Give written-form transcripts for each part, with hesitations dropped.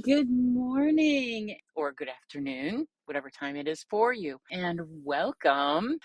Good morning or good afternoon, whatever time it is for you, and welcome.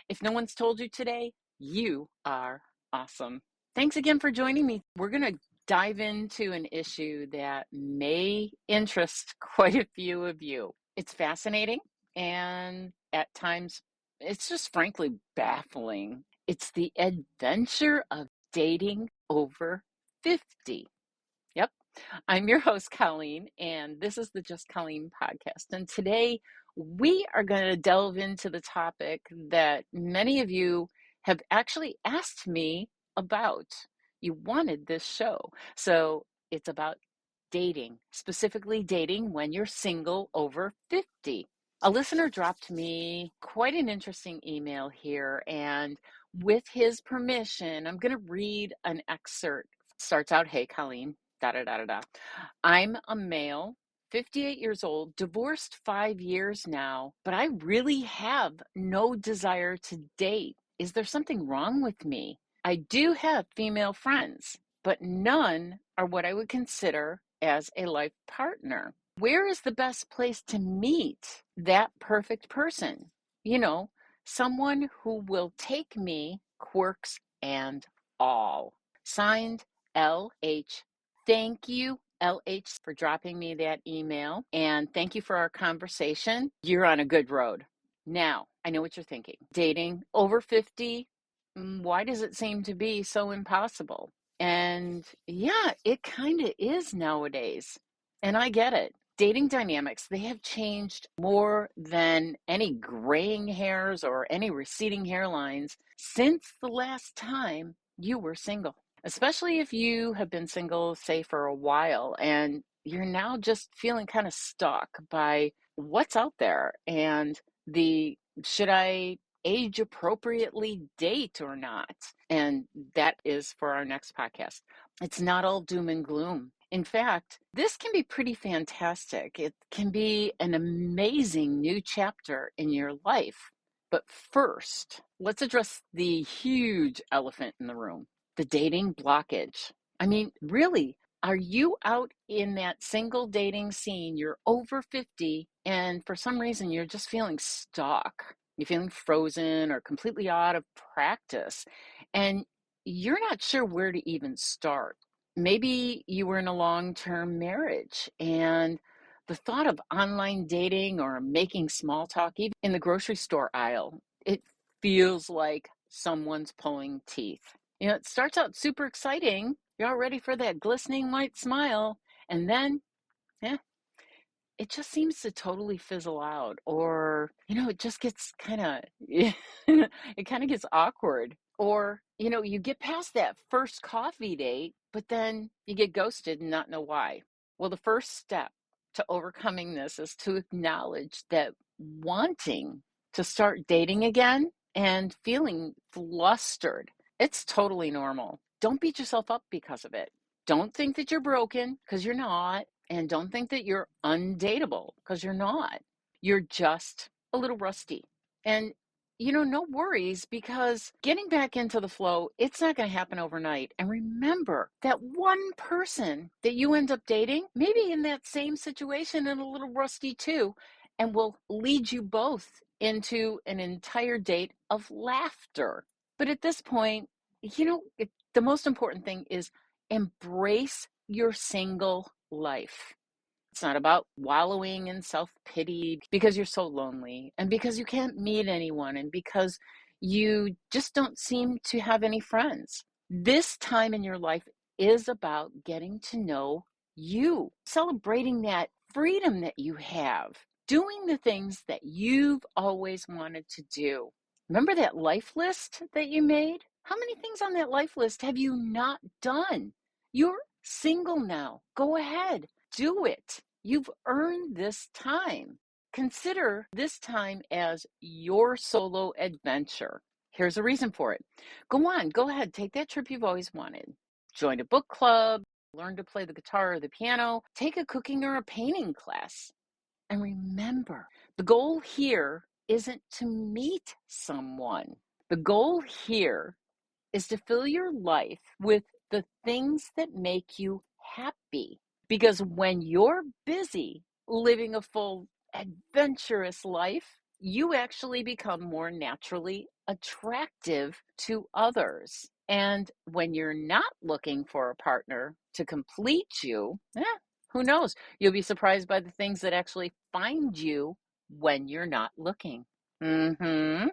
If no one's told you today, you are awesome. Thanks again for joining me. We're going to dive into an issue that may interest quite a few of you. It's fascinating and at times it's just frankly baffling. It's the adventure of dating over 50. Yep. I'm your host, Colleen, and this is the Just Colleen podcast. And today we are going to delve into the topic that many of you have actually asked me about. You wanted this show. So it's about dating, specifically dating when you're single over 50. A listener dropped me quite an interesting email here, and with his permission, I'm going to read an excerpt. Starts out, "Hey, Colleen, da da da da da. I'm a male, 58 years old, divorced 5 years now, but I really have no desire to date. Is there something wrong with me? I do have female friends, but none are what I would consider as a life partner. Where is the best place to meet that perfect person? You know, someone who will take me, quirks and all." Signed, LH. Thank you, LH, for dropping me that email. And thank you for our conversation. You're on a good road. Now, I know what you're thinking. Dating over 50, why does it seem to be so impossible? And yeah, it kind of is nowadays. And I get it. Dating dynamics, they have changed more than any graying hairs or any receding hairlines since the last time you were single. Especially if you have been single, say, for a while, and you're now just feeling kind of stuck by what's out there and the should I age appropriately date or not? And that is for our next podcast. It's not all doom and gloom. In fact, this can be pretty fantastic. It can be an amazing new chapter in your life. But first, let's address the huge elephant in the room, the dating blockage. I mean, really, are you out in that single dating scene? You're over 50, and for some reason, you're just feeling stuck. You're feeling frozen or completely out of practice, and you're not sure where to even start. Maybe you were in a long-term marriage and the thought of online dating or making small talk, even in the grocery store aisle, it feels like someone's pulling teeth. It starts out super exciting. You're all ready for that glistening white smile. And then, yeah, it just seems to totally fizzle out. Or, it just gets kind of, it kind of gets awkward. Or, you get past that first coffee date, but then you get ghosted and not know why. Well, the first step to overcoming this is to acknowledge that wanting to start dating again and feeling flustered, it's totally normal. Don't beat yourself up because of it. Don't think that you're broken, because you're not. And don't think that you're undateable, because you're not. You're just a little rusty. And no worries, because getting back into the flow, it's not going to happen overnight. And remember that one person that you end up dating, maybe in that same situation and a little rusty too, and will lead you both into an entire date of laughter. But at this point, the most important thing is embrace your single life. It's not about wallowing in self-pity because you're so lonely and because you can't meet anyone and because you just don't seem to have any friends. This time in your life is about getting to know you, celebrating that freedom that you have, doing the things that you've always wanted to do. Remember that life list that you made? How many things on that life list have you not done? You're single now. Go ahead, do it. You've earned this time. Consider this time as your solo adventure. Here's a reason for it. Go ahead, take that trip you've always wanted. Join a book club, learn to play the guitar or the piano, take a cooking or a painting class. And remember, the goal here isn't to meet someone. The goal here is to fill your life with the things that make you happy. Because when you're busy living a full, adventurous life, you actually become more naturally attractive to others. And when you're not looking for a partner to complete you, who knows? You'll be surprised by the things that actually find you when you're not looking. Mm-hmm.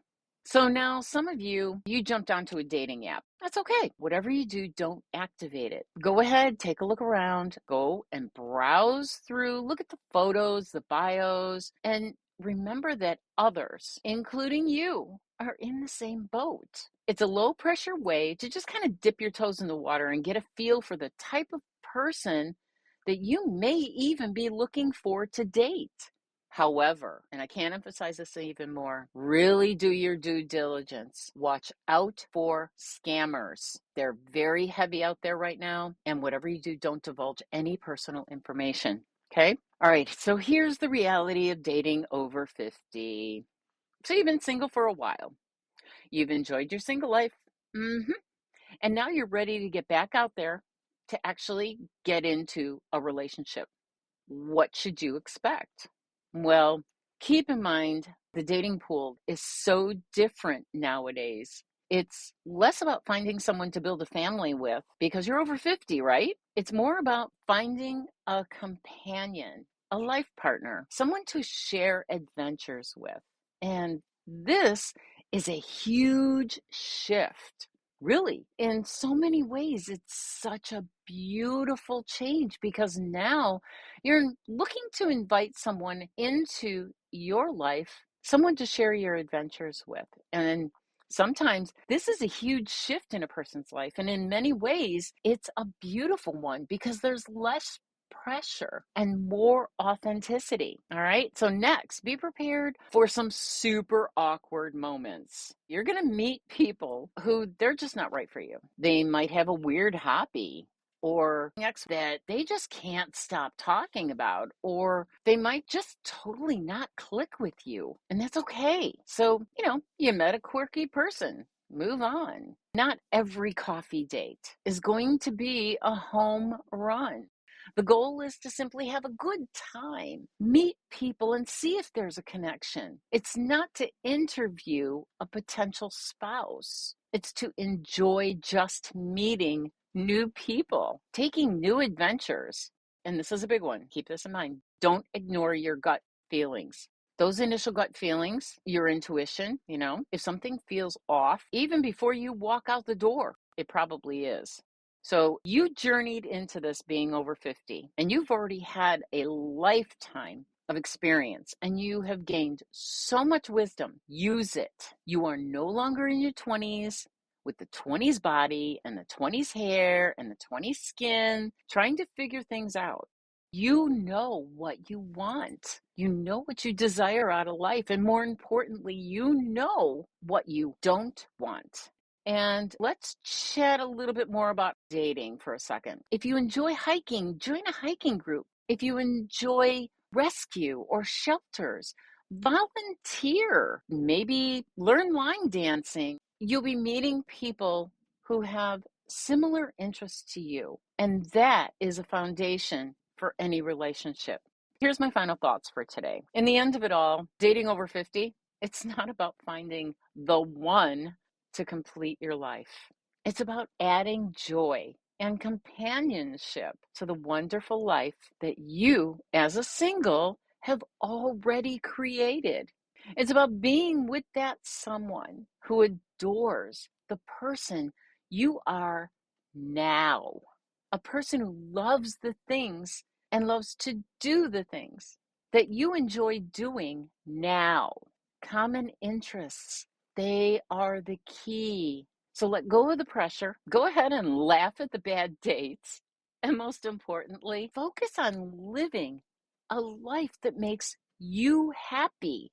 So now some of you jumped onto a dating app. That's okay. Whatever you do, don't activate it. Go ahead, take a look around, go and browse through, look at the photos, the bios, and remember that others, including you, are in the same boat. It's a low pressure way to just kind of dip your toes in the water and get a feel for the type of person that you may even be looking for to date. However, and I can't emphasize this even more, really do your due diligence. Watch out for scammers. They're very heavy out there right now. And whatever you do, don't divulge any personal information. Okay? All right. So here's the reality of dating over 50. So you've been single for a while. You've enjoyed your single life. And now you're ready to get back out there to actually get into a relationship. What should you expect? Well, keep in mind the dating pool is so different nowadays. It's less about finding someone to build a family with because you're over 50, right? It's more about finding a companion, a life partner, someone to share adventures with. And this is a huge shift. Really, in so many ways, it's such a beautiful change because now you're looking to invite someone into your life, someone to share your adventures with. And sometimes this is a huge shift in a person's life. And in many ways, it's a beautiful one because there's less pressure and more authenticity. All right. So, next, be prepared for some super awkward moments. You're going to meet people who they're just not right for you. They might have a weird hobby or that they just can't stop talking about, or they might just totally not click with you. And that's okay. So, you met a quirky person. Move on. Not every coffee date is going to be a home run. The goal is to simply have a good time, meet people, and see if there's a connection. It's not to interview a potential spouse, it's to enjoy just meeting new people, taking new adventures. And this is a big one. Keep this in mind. Don't ignore your gut feelings. Those initial gut feelings, your intuition, if something feels off, even before you walk out the door, it probably is. So you journeyed into this being over 50, and you've already had a lifetime of experience, and you have gained so much wisdom. Use it. You are no longer in your 20s with the 20s body and the 20s hair and the 20s skin, trying to figure things out. You know what you want. You know what you desire out of life. And more importantly, you know what you don't want. And let's chat a little bit more about dating for a second. If you enjoy hiking, join a hiking group. If you enjoy rescue or shelters, volunteer, maybe learn line dancing. You'll be meeting people who have similar interests to you, and that is a foundation for any relationship. Here's my final thoughts for today. In the end of it all, dating over 50, it's not about finding the one to complete your life. It's about adding joy and companionship to the wonderful life that you, as a single, have already created. It's about being with that someone who adores the person you are now, a person who loves the things and loves to do the things that you enjoy doing now. Common interests, they are the key. So let go of the pressure. Go ahead and laugh at the bad dates. And most importantly, focus on living a life that makes you happy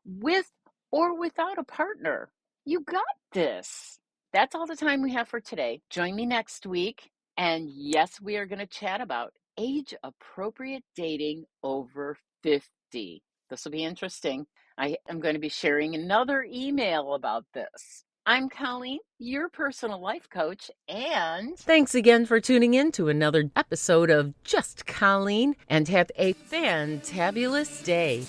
with or without a partner. You got this. That's all the time we have for today. Join me next week. And yes, we are going to chat about age appropriate dating over 50. This will be interesting. I am going to be sharing another email about this. I'm Colleen, your personal life coach, and Thanks again for tuning in to another episode of Just Colleen, and have a fantabulous day.